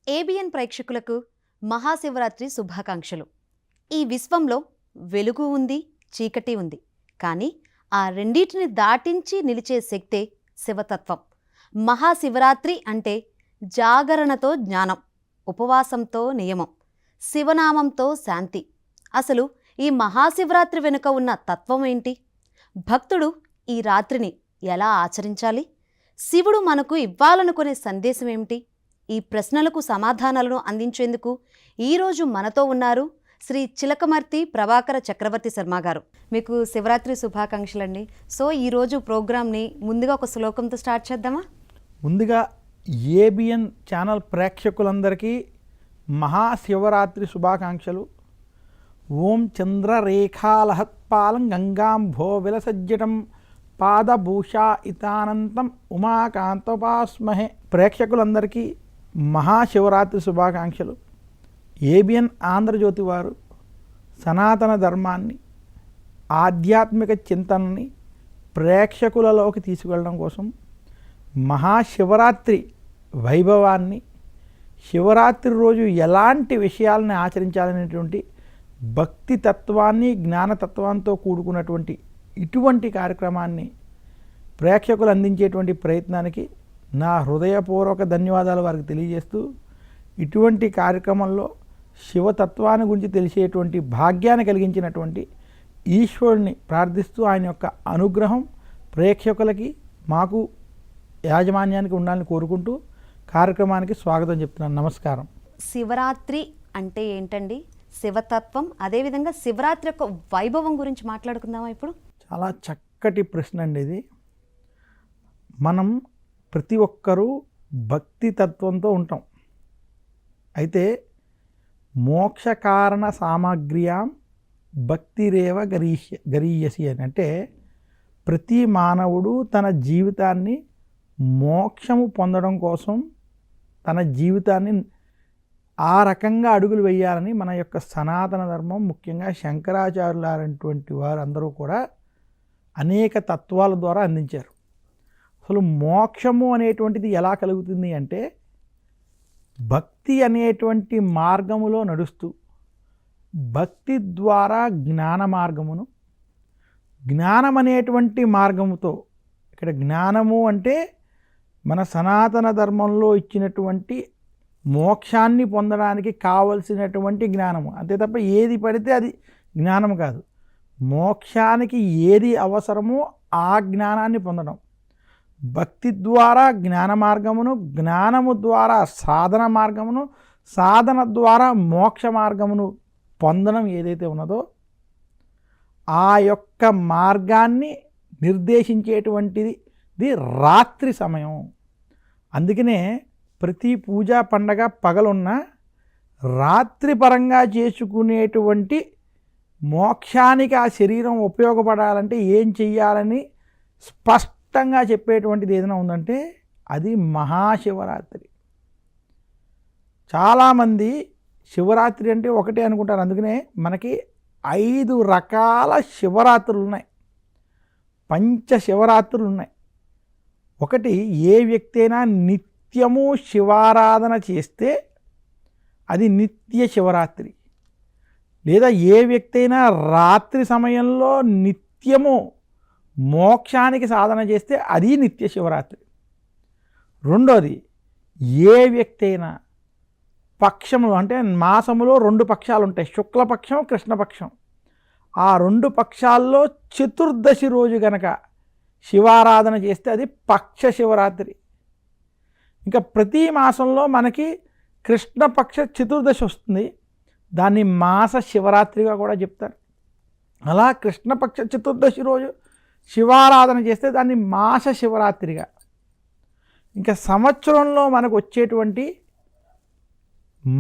ABN ప్రేక్షకులకు మహాశివరాత్రి శుభాకాంక్షలు. ఈ విశ్వంలో వెలుగు ఉంది, చీకటి ఉంది. కానీ ఆ రెండింటిని దాటించి నిలిచే శక్తే శివతత్వం. మహాశివరాత్రి అంటే జాగరణతో జ్ఞానం, ఉపవాసంతో నియమం, శివనామంతో శాంతి. అసలు ఈ మహాశివరాత్రి వెనుక ఉన్న తత్వం ఏంటి? భక్తుడు ఈ రాత్రిని ఎలా ఆచరించాలి? శివుడు మనకు ఇవ్వాలనుకునే సందేశం ఏమిటి? ఈ ప్రశ్నలకు సమాధానాలను అందించేందుకు ఈరోజు మనతో ఉన్నారు శ్రీ చిలకమర్తి ప్రభాకర చక్రవర్తి శర్మ గారు. మీకు శివరాత్రి శుభాకాంక్షలండి. సో ఈరోజు ప్రోగ్రామ్ని ముందుగా ఒక శ్లోకంతో స్టార్ట్ చేద్దామా? ముందుగా ఏబిఎన్ ఛానల్ ప్రేక్షకులందరికీ మహాశివరాత్రి శుభాకాంక్షలు. ఓం చంద్రరేఖాలహత్పాలం గంగాంభో విలసజ్జటం పాదభూషా ఇతానంతం ఉమాకాంతోపాస్మహే. ప్రేక్షకులందరికీ మహాశివరాత్రి శుభాకాంక్షలు. ఏబిఎన్ ఆంధ్రజ్యోతి వారు సనాతన ధర్మాన్ని, ఆధ్యాత్మిక చింతనని ప్రేక్షకులలోకి తీసుకెళ్ళడం కోసం మహాశివరాత్రి వైభవాన్ని, శివరాత్రి రోజు ఎలాంటి విషయాలని ఆచరించాలనేటువంటి భక్తి తత్వాన్ని, జ్ఞానతత్వంతో కూడుకున్నటువంటి ఇటువంటి కార్యక్రమాన్ని ప్రేక్షకులు అందించేటువంటి ప్రయత్నానికి నా హృదయపూర్వక ధన్యవాదాలు వారికి తెలియజేస్తూ, ఇటువంటి కార్యక్రమంలో శివతత్వాన్ని గురించి తెలిసేటువంటి భాగ్యాన్ని కలిగించినటువంటి ఈశ్వరుని ప్రార్థిస్తూ ఆయన యొక్క అనుగ్రహం ప్రేక్షకులకి, మాకు, యాజమాన్యానికి ఉండాలని కోరుకుంటూ కార్యక్రమానికి స్వాగతం చెప్తున్నాను. నమస్కారం. శివరాత్రి అంటే ఏంటండి? శివతత్వం, అదేవిధంగా శివరాత్రి యొక్క వైభవం గురించి మాట్లాడుకుందామా ఇప్పుడు? చాలా చక్కటి ప్రశ్న అండి ఇది. మనం ప్రతి ఒక్కరూ భక్తి తత్వంతో ఉంటాం. అయితే మోక్షకారణ సామగ్ర్యాం భక్తిరేవ గరీయసి అని అంటే, ప్రతి మానవుడు తన జీవితాన్ని మోక్షము పొందడం కోసం తన జీవితాన్ని ఆ రకంగా అడుగులు వేయాలని మన యొక్క సనాతన ధర్మం, ముఖ్యంగా శంకరాచార్యులైనటువంటి వారు అందరూ కూడా అనేక తత్వాల ద్వారా అందించారు. అసలు మోక్షము అనేటువంటిది ఎలా కలుగుతుంది అంటే, భక్తి అనేటువంటి మార్గములో నడుస్తూ భక్తి ద్వారా జ్ఞాన మార్గమును, జ్ఞానం అనేటువంటి మార్గముతో, ఇక్కడ జ్ఞానము అంటే మన సనాతన ధర్మంలో ఇచ్చినటువంటి మోక్షాన్ని పొందడానికి కావలసినటువంటి జ్ఞానము, అంతే తప్ప ఏది పడితే అది జ్ఞానము కాదు. మోక్షానికి ఏది అవసరమో ఆ జ్ఞానాన్ని పొందడం, భక్తి ద్వారా జ్ఞాన మార్గమును, జ్ఞానము ద్వారా సాధన మార్గమును, సాధన ద్వారా మోక్ష మార్గమును పొందడం ఏదైతే ఉన్నదో ఆ యొక్క మార్గాన్ని నిర్దేశించేటువంటిది రాత్రి సమయం. అందుకనే ప్రతి పూజా పండగ పగలున్న రాత్రి పరంగా చేసుకునేటువంటి మోక్షానికి ఆ శరీరం ఉపయోగపడాలంటే ఏం చెయ్యాలని స్పష్టంగా చెప్పేటువంటిది ఏదైనా ఉందంటే అది మహాశివరాత్రి. చాలామంది శివరాత్రి అంటే ఒకటే అనుకుంటారు. అందుకనే మనకి 5 రకాల శివరాత్రులు ఉన్నాయి, పంచశివరాత్రులు ఉన్నాయి. ఒకటి, ఏ వ్యక్తి అయినా నిత్యము శివారాధన చేస్తే అది నిత్య శివరాత్రి. లేదా ఏ వ్యక్తి అయినా రాత్రి సమయంలో నిత్యము మోక్షానికి సాధన చేస్తే అది నిత్య శివరాత్రి. రెండోది, ఏ వ్యక్తి అయినా పక్షములు అంటే మాసములో 2 పక్షాలు ఉంటాయి, శుక్లపక్షం, కృష్ణపక్షం. ఆ 2 పక్షాల్లో చతుర్దశి రోజు గనక శివారాధన చేస్తే అది పక్ష శివరాత్రి. ఇంకా ప్రతి మాసంలో మనకి కృష్ణపక్ష చతుర్దశి వస్తుంది, దాన్ని మాస శివరాత్రిగా కూడా చెప్తారు. అలా కృష్ణపక్ష చతుర్దశి రోజు శివారాధన చేస్తే దాన్ని మాస శివరాత్రిగా. ఇంకా సంవత్సరంలో మనకు వచ్చేటువంటి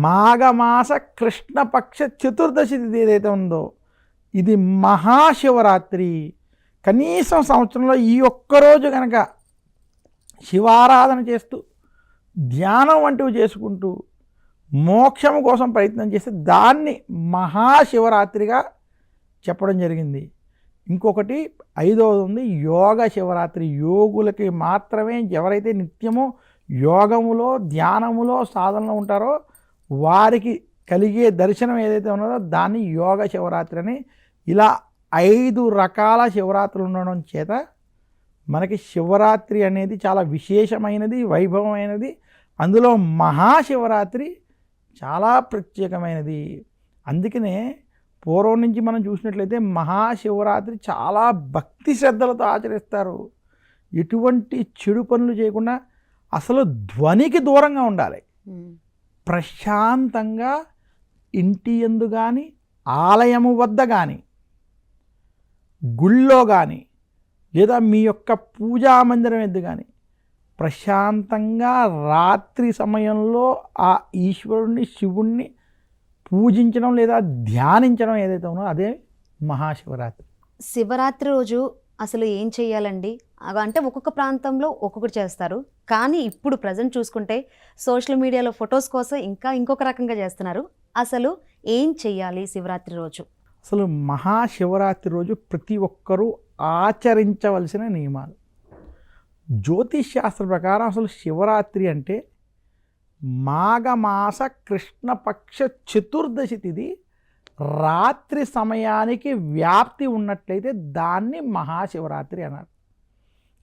మాఘమాస కృష్ణపక్ష చతుర్దశి ఏదైతే ఉందో ఇది మహాశివరాత్రి. కనీసం సంవత్సరంలో ఈ ఒక్కరోజు కనుక శివారాధన చేస్తూ ధ్యానం వంటివి చేసుకుంటూ మోక్షం కోసం ప్రయత్నం చేస్తే దాన్ని మహాశివరాత్రిగా చెప్పడం జరిగింది. ఇంకొకటి 5వది ఉంది, యోగ శివరాత్రి. యోగులకి మాత్రమే, ఎవరైతే నిత్యము యోగములో ధ్యానములో సాధనలో ఉంటారో వారికి కలిగే దర్శనం ఏదైతే ఉన్నదో దాన్ని యోగ శివరాత్రి అని. ఇలా 5 రకాల శివరాత్రులు ఉండడం చేత మనకి శివరాత్రి అనేది చాలా విశేషమైనది, వైభవమైనది. అందులో మహాశివరాత్రి చాలా ప్రత్యేకమైనది. అందుకనే పూర్వం నుంచి మనం చూసినట్లయితే మహాశివరాత్రి చాలా భక్తి శ్రద్ధలతో ఆచరిస్తారు. ఎటువంటి చెడు పనులు చేయకుండా అసలు ధ్వనికి దూరంగా ఉండాలి. ప్రశాంతంగా ఇంటి యందు కానీ, ఆలయము వద్ద కానీ, గుళ్ళో కానీ, లేదా మీ యొక్క పూజా మందిరం ఎద్దు కానీ ప్రశాంతంగా రాత్రి సమయంలో ఆ ఈశ్వరుణ్ణి, శివుణ్ణి పూజించడం లేదా ధ్యానించడం ఏదైతే ఉన్నదో అదే మహాశివరాత్రి. శివరాత్రి రోజు అసలు ఏం చేయాలండి? అంటే ఒక్కొక్క ప్రాంతంలో ఒక్కొక్కటి చేస్తారు, కానీ ఇప్పుడు ప్రజెంట్ చూసుకుంటే సోషల్ మీడియాలో ఫొటోస్ కోసం ఇంకొక రకంగా చేస్తున్నారు. అసలు ఏం చెయ్యాలి శివరాత్రి రోజు? అసలు మహాశివరాత్రి రోజు ప్రతి ఒక్కరూ ఆచరించవలసిన నియమాలు. జ్యోతిష్ శాస్త్ర ప్రకారం అసలు శివరాత్రి అంటే మాఘమాస కృష్ణపక్ష చతుర్దశి తిథి రాత్రి సమయానికి వ్యాప్తి ఉన్నట్లయితే దాన్ని మహాశివరాత్రి అన్నారు.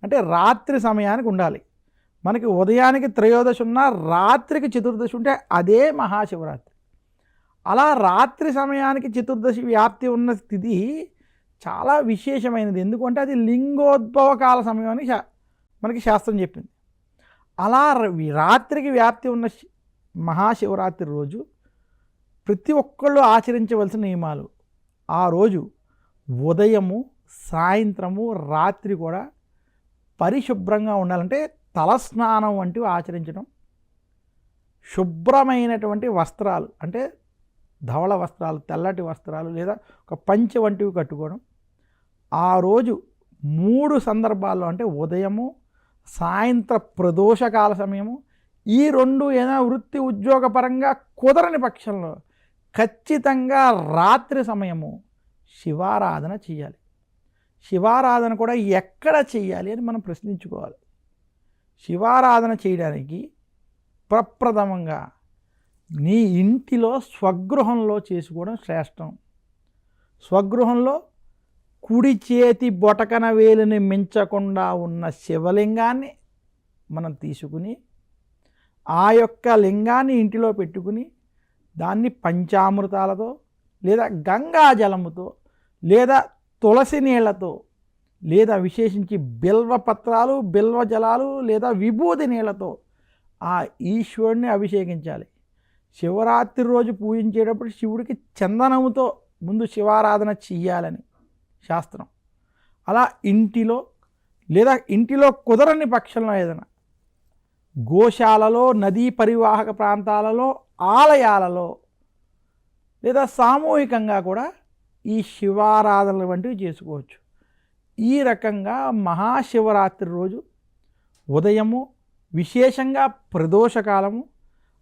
అంటే రాత్రి సమయానికి ఉండాలి. మనకి ఉదయానికి త్రయోదశి ఉన్నా రాత్రికి చతుర్దశి ఉంటే అదే మహాశివరాత్రి. అలా రాత్రి సమయానికి చతుర్దశి వ్యాప్తి ఉన్న స్థితి చాలా విశేషమైనది. ఎందుకంటే అది లింగోద్భవ కాల సమయం అని మనకి శాస్త్రం చెప్పింది. అలా రాత్రికి వ్యాప్తి ఉన్న మహాశివరాత్రి రోజు ప్రతి ఒక్కళ్ళు ఆచరించవలసిన నియమాలు. ఆ రోజు ఉదయము, సాయంత్రము, రాత్రి కూడా పరిశుభ్రంగా ఉండాలంటే తలస్నానం వంటివి ఆచరించడం, శుభ్రమైనటువంటి వస్త్రాలు అంటే ధవళ వస్త్రాలు, తెల్లటి వస్త్రాలు లేదా ఒక పంచె వంటివి కట్టుకోవడం. ఆ రోజు 3 సందర్భాల్లో అంటే ఉదయము, సాయంత్ర ప్రదోషకాల సమయము, ఈ 2 ఏదైనా వృత్తి ఉద్యోగపరంగా కుదరని పక్షంలో ఖచ్చితంగా రాత్రి సమయము శివారాధన చేయాలి. శివారాధన కూడా ఎక్కడ చేయాలి అని మనం ప్రశ్నించుకోవాలి. శివారాధన చేయడానికి ప్రప్రథమంగా నీ ఇంటిలో స్వగృహంలో చేసుకోవడం శ్రేష్టం. స్వగృహంలో కుడి చేతి బొటకన వేలుని మించకుండా ఉన్న శివలింగాన్ని మనం తీసుకుని ఆ యొక్క లింగాన్ని ఇంటిలో పెట్టుకుని దాన్ని పంచామృతాలతో లేదా గంగాజలముతో లేదా తులసి నీళ్లతో లేదా విశేషించి బిల్వపత్రాలు, బిల్వ జలాలు లేదా విభూది నీళ్లతో ఆ ఈశ్వరుని అభిషేకించాలి. శివరాత్రి రోజు పూజించేటప్పుడు శివుడికి చందనముతో ముందు శివారాధన చెయ్యాలని శాస్త్రం. అలా ఇంటిలో లేదా ఇంటిలో కుదరని పక్షంలో ఏదైనా గోశాలలో, నదీ పరివాహక ప్రాంతాలలో, ఆలయాలలో లేదా సామూహికంగా కూడా ఈ శివారాధనలు వంటివి చేసుకోవచ్చు. ఈ రకంగా మహాశివరాత్రి రోజు ఉదయము, విశేషంగా ప్రదోషకాలము,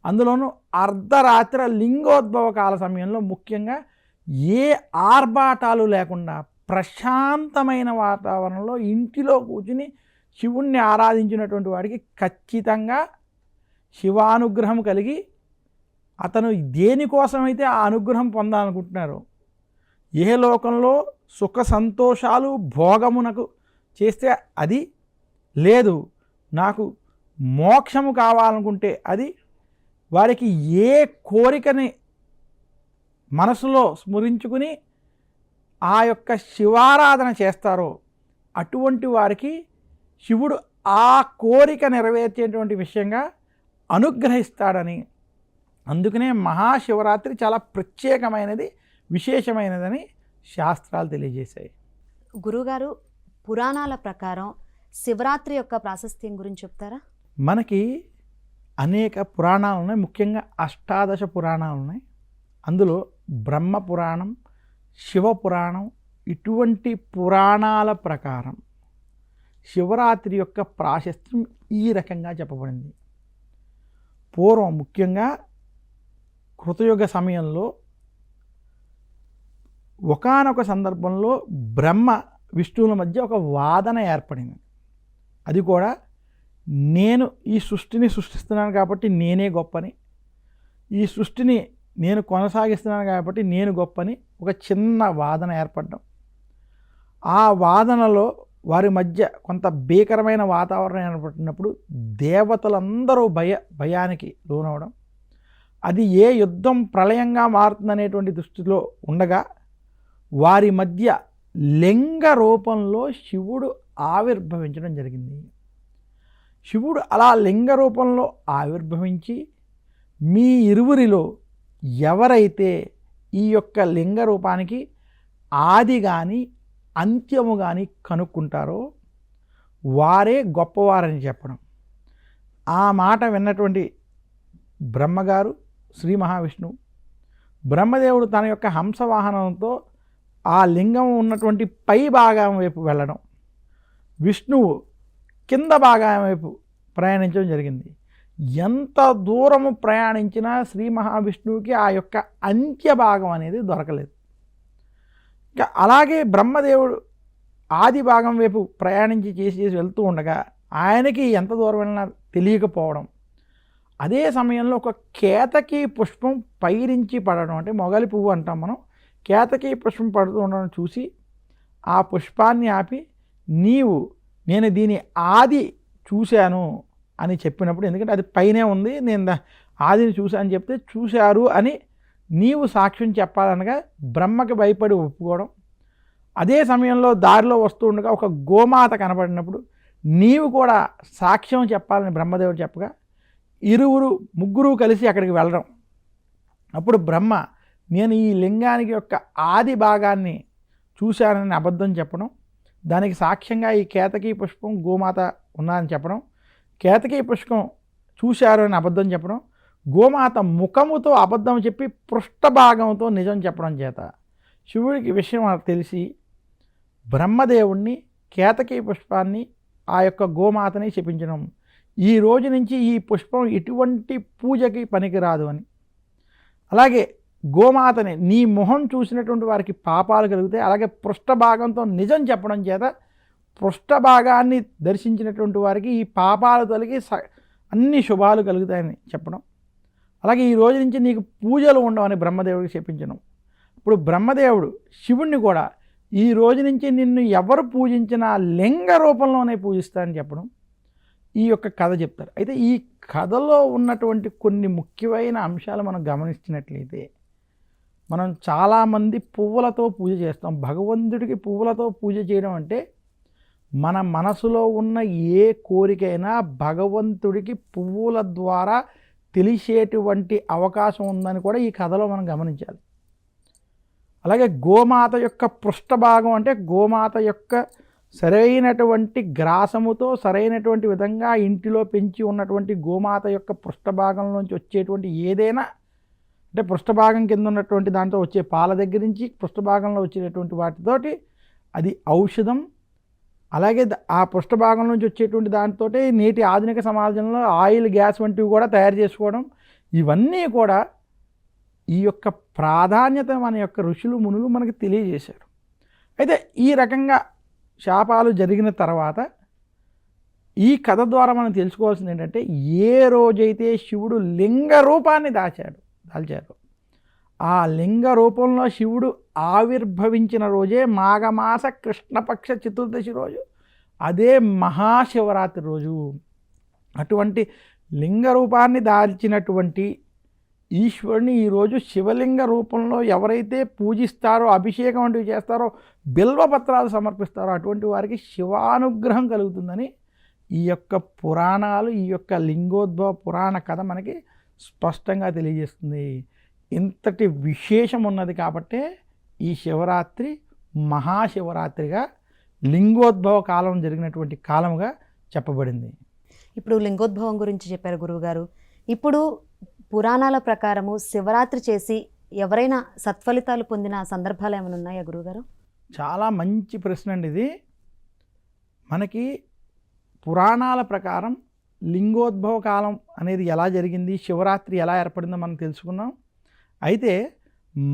అందులోనూ అర్ధరాత్రి లింగోద్భవ కాల సమయంలో ముఖ్యంగా ఏ ఆర్భాటాలు లేకుండా ప్రశాంతమైన వాతావరణంలో ఇంటిలో కూర్చుని శివుణ్ణి ఆరాధించినటువంటి వాడికి ఖచ్చితంగా శివానుగ్రహం కలిగి అతను దేనికోసమైతే ఆ అనుగ్రహం పొందాలనుకుంటున్నారో, ఏ లోకంలో సుఖ సంతోషాలు భోగమునకు చేస్తే అది లేదు, నాకు మోక్షము కావాలనుకుంటే అది, వారికి ఏ కోరికని మనసులో స్మరించుకుని ఆ యొక్క శివారాధన చేస్తారో అటువంటి వారికి శివుడు ఆ కోరిక నెరవేర్చేటువంటి విషయంగా అనుగ్రహిస్తాడని, అందుకనే మహాశివరాత్రి చాలా ప్రత్యేకమైనది, విశేషమైనదని శాస్త్రాలు తెలియజేశాయి. గురుగారు, పురాణాల ప్రకారం శివరాత్రి యొక్క ప్రాశస్త్యం గురించి చెప్తారా? మనకి అనేక పురాణాలు ఉన్నాయి. ముఖ్యంగా 18 పురాణాలు ఉన్నాయి. అందులో బ్రహ్మ పురాణం, శివ పురాణం, ఇటువంటి పురాణాల ప్రకారం శివరాత్రి యొక్క ప్రాశస్త్యం ఈ రకంగా చెప్పబడింది. పూర్వం ముఖ్యంగా కృతయుగ సమయంలో ఒకానొక సందర్భంలో బ్రహ్మ విష్ణువుల మధ్య ఒక వాదన ఏర్పడింది. అది కూడా నేను ఈ సృష్టిని సృష్టిస్తున్నాను కాబట్టి నేనే గొప్పని, ఈ సృష్టిని నేను కొనసాగిస్తున్నాను కాబట్టి నేను గొప్పని ఒక చిన్న వాదన ఏర్పడడం. ఆ వాదనలో వారి మధ్య కొంత భీకరమైన వాతావరణం ఏర్పడినప్పుడు దేవతలందరూ భయానికి లోనవడం, అది ఏ యుద్ధం ప్రళయంగా మారుతుందనేటువంటి దృష్టిలో ఉండగా వారి మధ్య లింగ రూపంలో శివుడు ఆవిర్భవించడం జరిగింది. శివుడు అలా లింగ రూపంలో ఆవిర్భవించి మీ ఇరువురిలో ఎవరైతే ఈ యొక్క లింగ రూపానికి ఆది కానీ అంత్యము కానీ కనుక్కుంటారో వారే గొప్పవారని చెప్పడం. ఆ మాట విన్నటువంటి బ్రహ్మగారు శ్రీ మహావిష్ణువు, బ్రహ్మదేవుడు తన యొక్క హంసవాహనంతో ఆ లింగం ఉన్నటువంటి పై భాగం వైపు వెళ్ళడం, విష్ణువు కింద భాగం వైపు ప్రయాణించడం జరిగింది. ఎంత దూరము ప్రయాణించినా శ్రీ మహావిష్ణువుకి ఆ యొక్క అంత్య భాగం అనేది దొరకలేదు. ఇంకా అలాగే బ్రహ్మదేవుడు ఆది భాగం వైపు ప్రయాణించి చేసి వెళ్తూ ఉండగా ఆయనకి ఎంత దూరం వెళ్ళినా తెలియకపోవడం, అదే సమయంలో ఒక కేతకీ పుష్పం పైరించి పడడం, అంటే మొగలి పువ్వు అంటాం మనం, కేతకీ పుష్పం పడుతూ ఉండడం చూసి ఆ పుష్పాన్ని ఆపి నేను దీని ఆది చూశాను అని చెప్పినప్పుడు, ఎందుకంటే అది పైనే ఉంది, నేను ఆదిని చూశాను అని చెప్తే చూశారు అని నీవు సాక్ష్యం చెప్పాలనగా బ్రహ్మకి భయపడి ఒప్పుకోవడం. అదే సమయంలో దారిలో వస్తూ ఉండగా ఒక గోమాత కనబడినప్పుడు నీవు కూడా సాక్ష్యం చెప్పాలని బ్రహ్మదేవుడు చెప్పగా ముగ్గురు కలిసి అక్కడికి వెళ్ళడం. అప్పుడు బ్రహ్మ నేను ఈ లింగానికి యొక్క ఆది భాగాన్ని చూశానని అబద్ధం చెప్పడం, దానికి సాక్ష్యంగా ఈ కేతకీ పుష్పం గోమాత ఉన్నారని చెప్పడం, కేతకీ పుష్పం చూశారు అని అబద్ధం చెప్పడం, గోమాత ముఖముతో అబద్ధం చెప్పి పృష్ఠభాగంతో నిజం చెప్పడం చేత శివుడికి విషయం తెలిసి బ్రహ్మదేవుణ్ణి, కేతకీ పుష్పాన్ని, ఆ యొక్క గోమాతని శపించడం, ఈ రోజు నుంచి ఈ పుష్పం ఎటువంటి పూజకి పనికిరాదు అని. అలాగే గోమాతని నీ మొహం చూసినటువంటి వారికి పాపాలు కలుగుతాయి, అలాగే పృష్ఠభాగంతో నిజం చెప్పడం చేత పృష్ఠభాగాన్ని దర్శించినటువంటి వారికి ఈ పాపాలు తొలగి అన్ని శుభాలు కలుగుతాయని చెప్పడం. అలాగే ఈ రోజు నుంచి నీకు పూజలు ఉండవని బ్రహ్మదేవుడికి చెప్పించడం. ఇప్పుడు బ్రహ్మదేవుడు శివుణ్ణి కూడా ఈ రోజు నుంచి నిన్ను ఎవరు పూజించినా లింగ రూపంలోనే పూజిస్తారని చెప్పడం ఈ యొక్క కథ చెప్తారు. అయితే ఈ కథలో ఉన్నటువంటి కొన్ని ముఖ్యమైన అంశాలు మనం గమనించినట్లయితే, మనం చాలామంది పువ్వులతో పూజ చేస్తాం. భగవంతుడికి పువ్వులతో పూజ చేయడం అంటే మన మనసులో ఉన్న ఏ కోరికైనా భగవంతుడికి పువ్వుల ద్వారా తెలిసేటువంటి అవకాశం ఉందని కూడా ఈ కథలో మనం గమనించాలి. అలాగే గోమాత యొక్క పృష్ఠభాగం అంటే గోమాత యొక్క సరైనటువంటి గ్రాసముతో సరైనటువంటి విధంగా ఇంటిలో పెంచి ఉన్నటువంటి గోమాత యొక్క పృష్ఠభాగంలోంచి వచ్చేటువంటి ఏదైనా, అంటే పృష్ఠభాగం కింద ఉన్నటువంటి దాంట్లో వచ్చే పాల దగ్గర నుంచి పృష్ఠభాగంలో వచ్చేటువంటి వాటితోటి అది ఔషధం. అలాగే ఆ పృష్ఠభాగం నుంచి వచ్చేటువంటి దాంతో నేటి ఆధునిక సమాజంలో ఆయిల్, గ్యాస్ వంటివి కూడా తయారు చేసుకోవడం, ఇవన్నీ కూడా ఈ యొక్క ప్రాధాన్యత మన యొక్క ఋషులు మునులు మనకు తెలియజేశారు. అయితే ఈ రకంగా శాపాలు జరిగిన తర్వాత ఈ కథ ద్వారా మనం తెలుసుకోవాల్సింది ఏంటంటే, ఏ రోజైతే శివుడు లింగ రూపాన్ని దాల్చారు, ఆ లింగ రూపంలో శివుడు ఆవిర్భవించిన రోజే మాఘమాస కృష్ణపక్ష చతుర్దశి రోజు, అదే మహాశివరాత్రి రోజు. అటువంటి లింగ రూపాన్ని దాల్చినటువంటి ఈశ్వరుని ఈరోజు శివలింగ రూపంలో ఎవరైతే పూజిస్తారో, అభిషేకం వంటివి చేస్తారో, బిల్వపత్రాలు సమర్పిస్తారో అటువంటి వారికి శివానుగ్రహం కలుగుతుందని ఈ యొక్క పురాణాలు, ఈ యొక్క లింగోద్భవ పురాణ కథ మనకి స్పష్టంగా తెలియజేస్తుంది. ఇంతటి విశేషం ఉన్నది కాబట్టే ఈ శివరాత్రి మహాశివరాత్రిగా లింగోద్భవ కాలం జరిగినటువంటి కాలముగా చెప్పబడింది. ఇప్పుడు లింగోద్భవం గురించి చెప్పారు గురువుగారు. ఇప్పుడు పురాణాల ప్రకారము శివరాత్రి చేసి ఎవరైనా సత్ఫలితాలు పొందిన సందర్భాలు ఏమైనా ఉన్నాయా గురువుగారు? చాలా మంచి ప్రశ్న అండి ఇది. మనకి పురాణాల ప్రకారం లింగోద్భవ కాలం అనేది ఎలా జరిగింది, శివరాత్రి ఎలా ఏర్పడిందో మనం తెలుసుకున్నాం. అయితే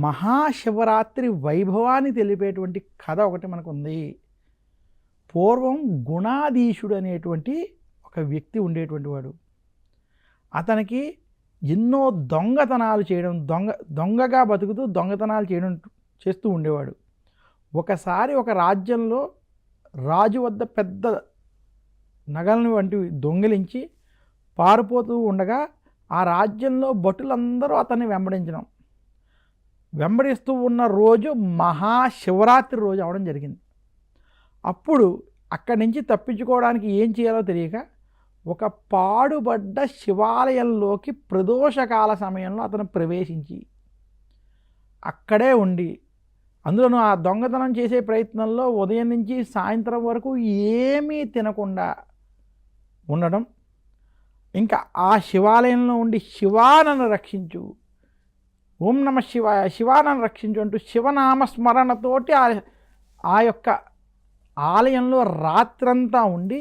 మహాశివరాత్రి వైభవాన్ని తెలిపేటువంటి కథ ఒకటి మనకు ఉంది. పూర్వం గుణాధీశుడు అనేటువంటి ఒక వ్యక్తి ఉండేటువంటి వాడు. అతనికి ఎన్నో దొంగతనాలు చేయడం, దొంగగా బతుకుతూ దొంగతనాలు చేస్తూ ఉండేవాడు. ఒకసారి ఒక రాజ్యంలో రాజు వద్ద పెద్ద నగలను వంటివి దొంగిలించి పారిపోతూ ఉండగా ఆ రాజ్యంలో భటులందరూ అతన్ని వెంబడిస్తూ ఉన్న రోజు మహాశివరాత్రి రోజు అవడం జరిగింది. అప్పుడు అక్కడి నుంచి తప్పించుకోవడానికి ఏం చేయాలో తెలియక ఒక పాడుబడ్డ శివాలయంలోకి ప్రదోషకాల సమయంలో అతను ప్రవేశించి అక్కడే ఉండి, అందులోనూ ఆ దొంగతనం చేసే ప్రయత్నంలో ఉదయం నుంచి సాయంత్రం వరకు ఏమీ తినకుండా ఉండడం, ఇంకా ఆ శివాలయంలో ఉండి శివా నన్ను రక్షించు, ఓం నమ శివాయ, శివా నన్ను రక్షించు అంటూ శివనామస్మరణతోటి ఆ యొక్క ఆలయంలో రాత్రంతా ఉండి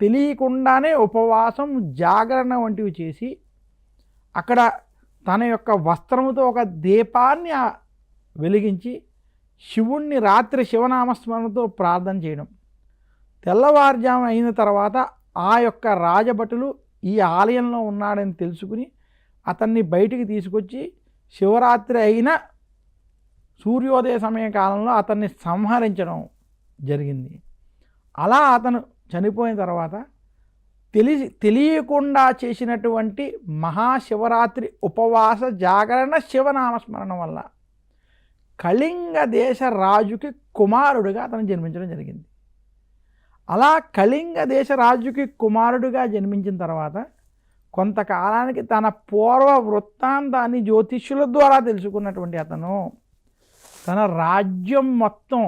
తెలియకుండానే ఉపవాసం, జాగరణ వంటివి చేసి అక్కడ తన యొక్క వస్త్రముతో ఒక దీపాన్ని వెలిగించి శివుణ్ణి రాత్రి శివనామస్మరణతో ప్రార్థన చేయడం. తెల్లవారుజాము అయిన తర్వాత ఆ యొక్క రాజభటులు ఈ ఆలయంలో ఉన్నాడని తెలుసుకుని అతన్ని బయటికి తీసుకొచ్చి శివరాత్రి అయిన సూర్యోదయ సమయ కాలంలో అతన్ని సంహరించడం జరిగింది. అలా అతను చనిపోయిన తర్వాత తెలియకుండా చేసినటువంటి మహాశివరాత్రి ఉపవాస జాగరణ శివనామస్మరణం వల్ల కళింగ దేశ రాజుకి కుమారుడుగా అతను జన్మించడం జరిగింది. అలా కళింగ దేశ రాజుకి కుమారుడుగా జన్మించిన తర్వాత కొంతకాలానికి తన పూర్వ వృత్తాంతాన్ని జ్యోతిష్యుల ద్వారా తెలుసుకున్నటువంటి అతను తన రాజ్యం మొత్తం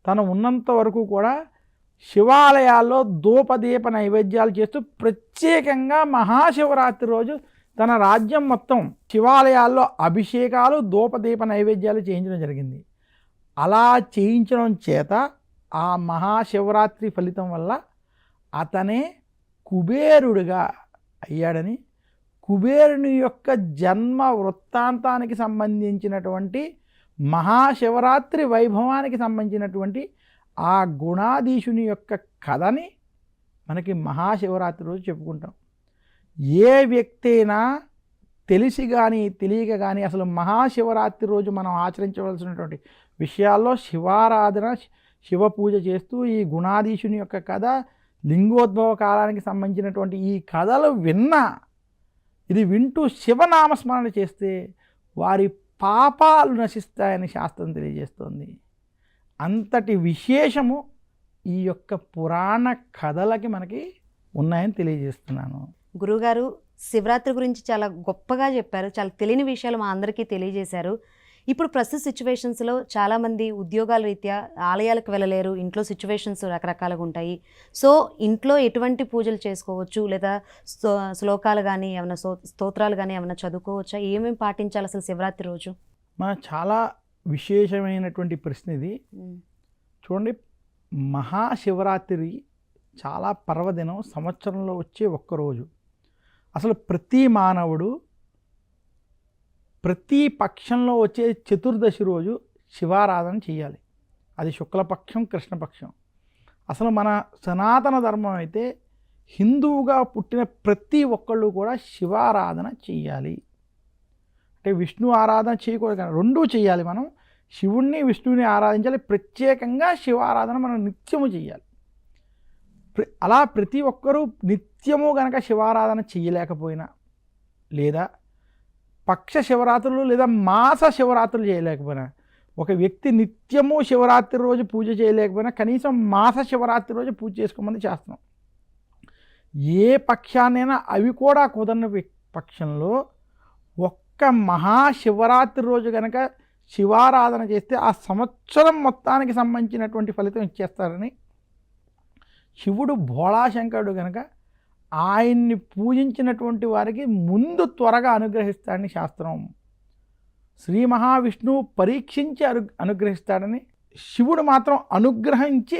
తను ఉన్నంత వరకు కూడా శివాలయాల్లో ధూపదీప నైవేద్యాలు చేస్తూ ప్రత్యేకంగా మహాశివరాత్రి రోజు తన రాజ్యం మొత్తం శివాలయాల్లో అభిషేకాలు, ధూపదీప నైవేద్యాలు చేయించడం జరిగింది. అలా చేయించడం చేత ఆ మహాశివరాత్రి ఫలితం వల్ల అతనే కుబేరుడిగా అయ్యాడని, కుబేరుని యొక్క జన్మ వృత్తాంతానికి సంబంధించినటువంటి మహాశివరాత్రి వైభవానికి సంబంధించినటువంటి ఆ గుణాధీశుని యొక్క కథని మనకి మహాశివరాత్రి రోజు చెప్పుకుంటాం. ఏ వ్యక్తి అయినా తెలిసి కానీ తెలియక కానీ అసలు మహాశివరాత్రి రోజు మనం ఆచరించవలసినటువంటి విషయాల్లో శివారాధన, శివ పూజ చేస్తూ ఈ గుణాధీశుని యొక్క కథ, లింగోద్భవ కాలానికి సంబంధించినటువంటి ఈ కథలు ఇది వింటూ శివనామస్మరణ చేస్తే వారి పాపాలు నశిస్తాయని శాస్త్రం తెలియజేస్తోంది. అంతటి విశేషము ఈ యొక్క పురాణ కథలకి మనకి ఉన్నాయని తెలియజేస్తున్నాను. గురువుగారు శివరాత్రి గురించి చాలా గొప్పగా చెప్పారు, చాలా తెలియని విషయాలు మా అందరికీ తెలియజేశారు. ఇప్పుడు ప్రస్తుత సిచ్యువేషన్స్లో చాలామంది ఉద్యోగాల రీత్యా ఆలయాలకు వెళ్ళలేరు, ఇంట్లో సిచ్యువేషన్స్ రకరకాలుగా ఉంటాయి. సో ఇంట్లో ఎటువంటి పూజలు చేసుకోవచ్చు, లేదా శ్లోకాలు కానీ ఏమైనా స్తోత్రాలు కానీ ఏమైనా చదువుకోవచ్చా, ఏమేమి పాటించాలి అసలు శివరాత్రి రోజు? చాలా విశేషమైనటువంటి ప్రశ్న ఇది. చూడండి, మహాశివరాత్రి చాలా పర్వదినం, సంవత్సరంలో వచ్చే ఒక్కరోజు. అసలు ప్రతి మానవుడు ప్రతి పక్షంలో వచ్చే చతుర్దశి రోజు శివారాధన చేయాలి. అది శుక్లపక్షం, కృష్ణపక్షం. అసలు మన సనాతన ధర్మం అయితే హిందువుగా పుట్టిన ప్రతి ఒక్కళ్ళు కూడా శివారాధన చేయాలి. అంటే విష్ణు ఆరాధన చేయకూడదు కానీ రెండూ చేయాలి. మనం శివుణ్ణి, విష్ణువుని ఆరాధించాలి. ప్రత్యేకంగా శివారాధన మనం నిత్యము చేయాలి. అలా ప్రతి ఒక్కరూ నిత్యము గనక శివారాధన చేయలేకపోయినా, లేదా పక్ష శివరాత్రులు లేదా మాస శివరాత్రులు చేయలేకపోయినా, ఒక వ్యక్తి నిత్యము శివరాత్రి రోజు పూజ చేయలేకపోయినా కనీసం మాస శివరాత్రి రోజు పూజ చేసుకోమని చేస్తున్నాం. ఏ పక్షాన్నైనా అవి కూడా కుదరని పక్షంలో ఒక్క మహాశివరాత్రి రోజు కనుక శివారాధన చేస్తే ఆ సంవత్సరం మొత్తానికి సంబంధించినటువంటి ఫలితం ఇచ్చేస్తారని శివుడు భోళాశంకరుడు కనుక ఆయన్ని పూజించినటువంటి వారికి ముందు త్వరగా అనుగ్రహిస్తాడని శాస్త్రం. శ్రీ మహావిష్ణువు పరీక్షించి అనుగ్రహిస్తాడని, శివుడు మాత్రం అనుగ్రహించి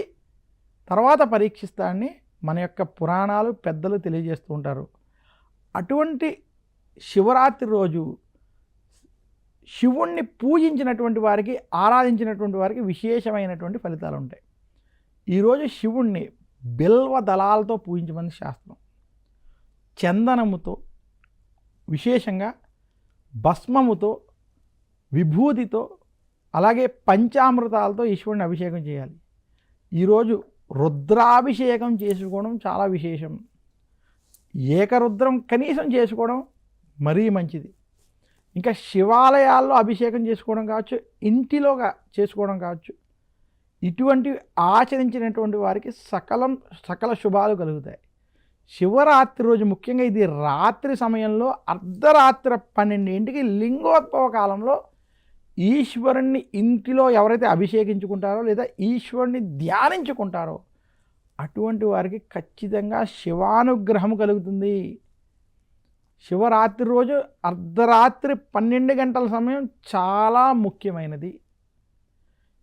తర్వాత పరీక్షిస్తాడని మన యొక్క పురాణాలు పెద్దలు తెలియజేస్తూ ఉంటారు. అటువంటి శివరాత్రి రోజు శివుణ్ణి పూజించినటువంటి వారికి, ఆరాధించినటువంటి వారికి విశేషమైనటువంటి ఫలితాలు ఉంటాయి. ఈరోజు శివుణ్ణి బిల్వ దళాలతో పూజించమని శాస్త్రం. చందనముతో, విశేషంగా భస్మముతో, విభూతితో, అలాగే పంచామృతాలతో ఈశ్వరుని అభిషేకం చేయాలి. ఈరోజు రుద్రాభిషేకం చేసుకోవడం చాలా విశేషం. ఏకరుద్రం కనీసం చేసుకోవడం మరీ మంచిది. ఇంకా శివాలయాల్లో అభిషేకం చేసుకోవడం కావచ్చు, ఇంటిలోగా చేసుకోవడం కావచ్చు, ఇటువంటివి ఆచరించినటువంటి వారికి సకల శుభాలు కలుగుతాయి. శివరాత్రి రోజు ముఖ్యంగా ఇది రాత్రి సమయంలో అర్ధరాత్రి 12ంటికి లింగోద్భవ కాలంలో ఈశ్వరుణ్ణి ఇంటిలో ఎవరైతే అభిషేకించుకుంటారో లేదా ఈశ్వరుణ్ణి ధ్యానించుకుంటారో అటువంటి వారికి ఖచ్చితంగా శివానుగ్రహం కలుగుతుంది. శివరాత్రి రోజు అర్ధరాత్రి 12 గంటల సమయం చాలా ముఖ్యమైనది.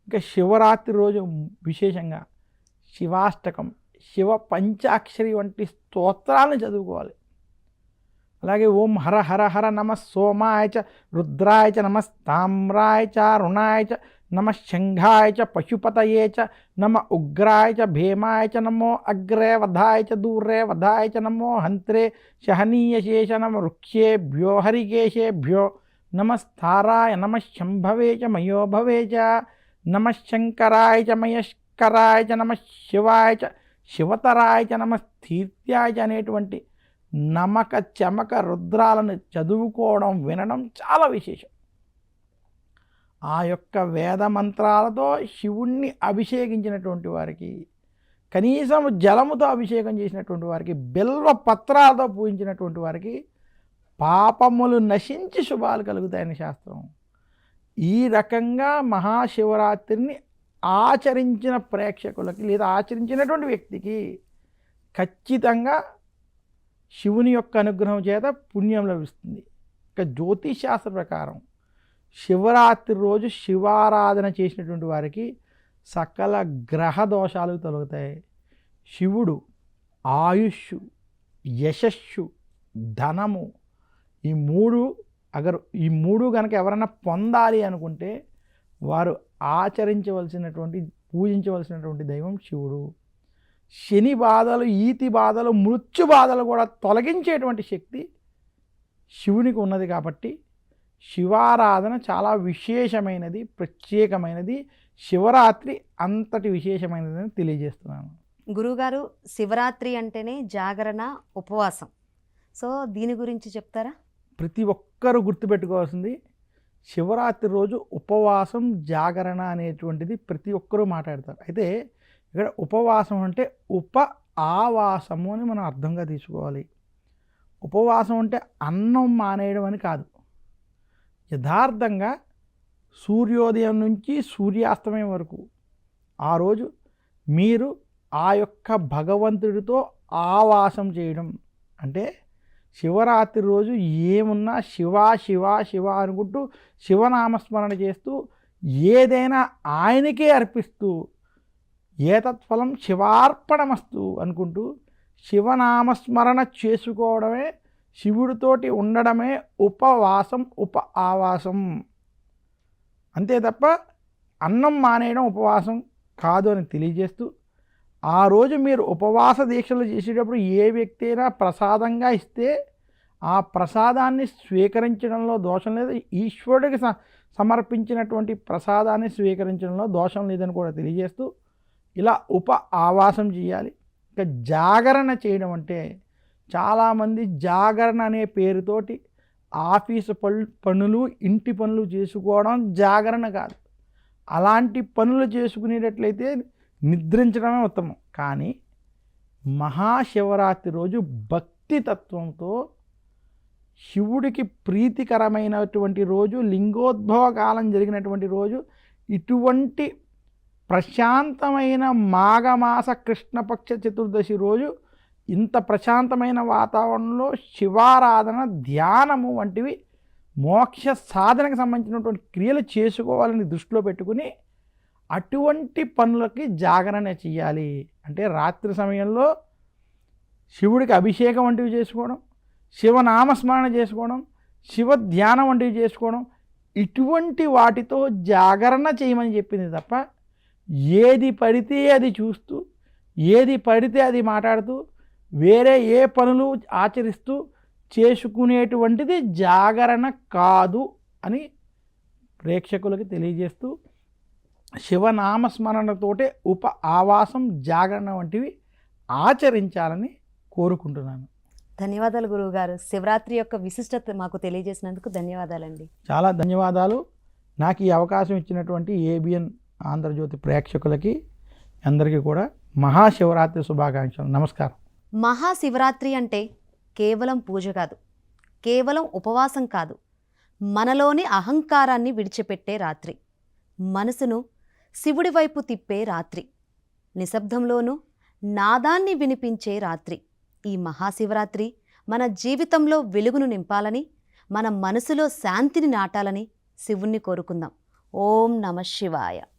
ఇంకా శివరాత్రి రోజు విశేషంగా శివాష్టకం, శివ పంచాక్షరి వంటి స్తోత్రాలను చదువుకోవాలి. అలాగే ఓం హర హర హర నమ సోమాయ చ రుద్రాయ చ నమ తామ్రాయ చ రుణాయ చ నమ శంఘాయ చ పశుపతయే చ నమ ఉగ్రాయ చ భీమాయ చ నమో అగ్రే వధాయ చ దూరే వధాయ చ నమో హంత్రే శహనీయశేష నమ వృక్షేభ్యో హరికేశేభ్యో నమస్తారాయ నమ శంభవే చ మయోభవే చ నమ శంకరాయ చ మయస్కరాయ చ నమ శివాయ చ శివతరాయ చ నమ స్థీత్యాయ చ అనేటువంటి నమక చమక రుద్రాలను చదువుకోవడం, వినడం చాలా విశేషం. ఆ యొక్క వేద మంత్రాలతో శివుణ్ణి అభిషేకించినటువంటి వారికి, కనీసం జలముతో అభిషేకం చేసినటువంటి వారికి, బిల్వ పత్రాలతో పూజించినటువంటి వారికి పాపములు నశించి శుభాలు కలుగుతాయని శాస్త్రం. ఈ రకంగా మహాశివరాత్రిని ఆచరించిన ప్రేక్షకులకి లేదా ఆచరించినటువంటి వ్యక్తికి ఖచ్చితంగా శివుని యొక్క అనుగ్రహం చేత పుణ్యం లభిస్తుంది. ఇక జ్యోతిషాస్త్ర ప్రకారం శివరాత్రి రోజు శివారాధన చేసినటువంటి వారికి సకల గ్రహ దోషాలు తొలగుతాయి. శివుడు ఆయుష్, యశస్సు, ధనము ఈ మూడు కనుక ఎవరైనా పొందాలి అనుకుంటే వారు పూజించవలసినటువంటి దైవం శివుడు. శని బాధలు, ఈతి బాధలు, మృత్యు బాధలు కూడా తొలగించేటువంటి శక్తి శివునికి ఉన్నది. కాబట్టి శివారాధన చాలా విశేషమైనది, ప్రత్యేకమైనది. శివరాత్రి అంతటి విశేషమైనదని తెలియజేస్తున్నాను. గురువుగారు, శివరాత్రి అంటేనే జాగరణ, ఉపవాసం. సో దీని గురించి చెప్తారా? ప్రతి ఒక్కరూ గుర్తుపెట్టుకోవాల్సింది, శివరాత్రి రోజు ఉపవాసం, జాగరణ అనేటువంటిది ప్రతి ఒక్కరూ మాట్లాడతారు. అయితే ఇక్కడ ఉపవాసం అంటే ఆవాసము అని మనం అర్థంగా తీసుకోవాలి. ఉపవాసం అంటే అన్నం మానేయడం అని కాదు. యథార్థంగా సూర్యోదయం నుంచి సూర్యాస్తమయం వరకు ఆ రోజు మీరు ఆ యొక్క భగవంతుడితో ఆవాసం చేయడం అంటే, శివరాత్రి రోజు ఏమున్నా శివ శివ శివ అనుకుంటూ శివనామస్మరణ చేస్తూ ఏదైనా ఆయనకే అర్పిస్తూ ఏతత్ఫలం శివార్పణమస్తు అనుకుంటూ శివనామస్మరణ చేసుకోవడమే, శివుడితోటి ఉండడమే ఉపవాసం, ఆవాసం. అంతే తప్ప అన్నం మానేయడం ఉపవాసం కాదు అని తెలియజేస్తూ, ఆ రోజు మీరు ఉపవాస దీక్షలు చేసేటప్పుడు ఏ వ్యక్తి అయినా ప్రసాదంగా ఇస్తే ఆ ప్రసాదాన్ని స్వీకరించడంలో దోషం లేదు. ఈశ్వరుడికి సమర్పించినటువంటి ప్రసాదాన్ని స్వీకరించడంలో దోషం లేదని కూడా తెలియజేస్తూ ఇలా ఆవాసం చేయాలి. ఇంకా జాగరణ చేయడం అంటే, చాలామంది జాగరణ అనే పేరుతోటి ఆఫీసు పనులు, ఇంటి పనులు చేసుకోవడం జాగరణ కాదు. అలాంటి పనులు చేసుకునేటట్లయితే నిద్రించడమే ఉత్తమం. కానీ మహాశివరాత్రి రోజు భక్తి తత్వంతో శివుడికి ప్రీతికరమైనటువంటి రోజు, లింగోద్భవ కాలం జరిగినటువంటి రోజు, ఇటువంటి ప్రశాంతమైన మాఘమాస కృష్ణపక్ష చతుర్దశి రోజు ఇంత ప్రశాంతమైన వాతావరణంలో శివారాధన, ధ్యానము వంటివి మోక్ష సాధనకు సంబంధించినటువంటి క్రియలు చేసుకోవాలని దృష్టిలో పెట్టుకుని అటువంటి పనులకి జాగరణ చేయాలి. అంటే రాత్రి సమయంలో శివుడికి అభిషేకం వంటివి చేసుకోవడం, శివనామస్మరణ చేసుకోవడం, శివ ధ్యానం వంటివి చేసుకోవడం, ఇటువంటి వాటితో జాగరణ చేయమని చెప్పింది తప్ప ఏది పడితే అది చూస్తూ, ఏది పడితే అది మాట్లాడుతూ, వేరే ఏ పనులు ఆచరిస్తూ చేసుకునేటువంటిది జాగరణ కాదు అని ప్రేక్షకులకి తెలియజేస్తూ శివనామస్మరణతోటే ఆవాసం జాగరణ వంటివి ఆచరించాలని కోరుకుంటున్నాను. ధన్యవాదాలు గురువుగారు. శివరాత్రి యొక్క విశిష్టత మాకు తెలియజేసినందుకు ధన్యవాదాలండి. చాలా ధన్యవాదాలు. నాకు ఈ అవకాశం ఇచ్చినటువంటి ఏబిఎన్ ఆంధ్రజ్యోతి ప్రేక్షకులకి అందరికీ కూడా మహాశివరాత్రి శుభాకాంక్షలు. నమస్కారం. మహాశివరాత్రి అంటే కేవలం పూజ కాదు, కేవలం ఉపవాసం కాదు, మనలోని అహంకారాన్ని విడిచిపెట్టే రాత్రి, మనసును శివుడి వైపు తిప్పే రాత్రి, నిశ్శబ్దంలోనూ నాదాన్ని వినిపించే రాత్రి. ఈ మహాశివరాత్రి మన జీవితంలో వెలుగును నింపాలని, మన మనసులో శాంతిని నాటాలని శివుణ్ణి కోరుకుందాం. ఓం నమః శివాయ.